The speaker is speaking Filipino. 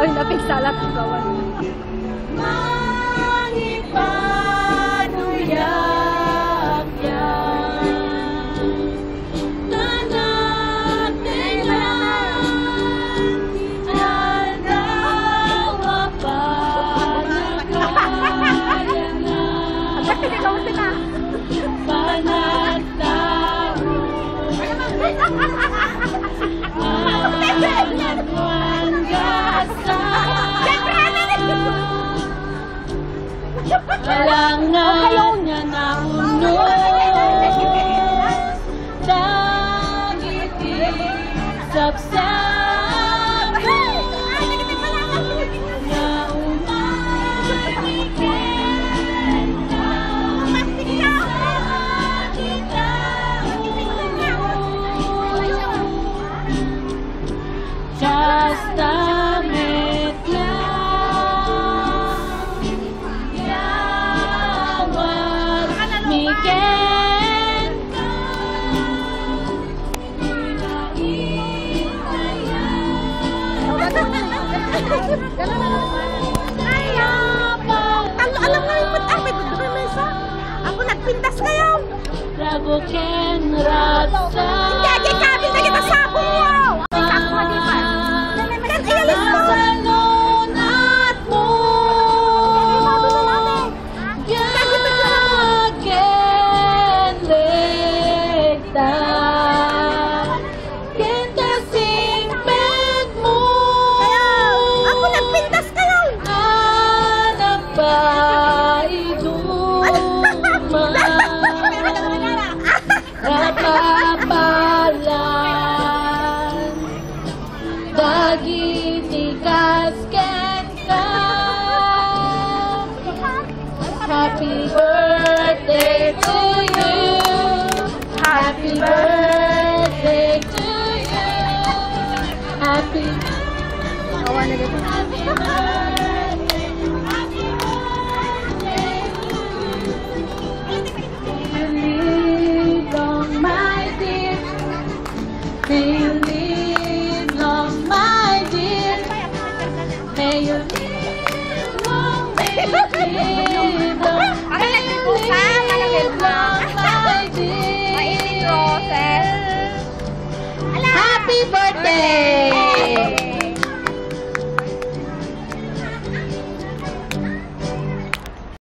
Ay, napigsalat ang gawan. Alangan niya na unod dagiti sapsap na umanikin kita Testament alam na yung pag-apit doon may mesa. Ako nagpintas kayo. Raguken rasa. Hindi agad kami na kita sabong mo. Ang kakmalipan. Kan iyalis mo. Salunat mo. Gagen lekta. Kenta singpet mo. Ako nagpintas kayo. Anak ba iduma. Kapapalan dagiti kasken ka. Happy birthday to you. Happy birthday to you. Happy Awan na dito. May you live long, my dear. May you live long, may you live long. May you live long, my dear. Happy birthday!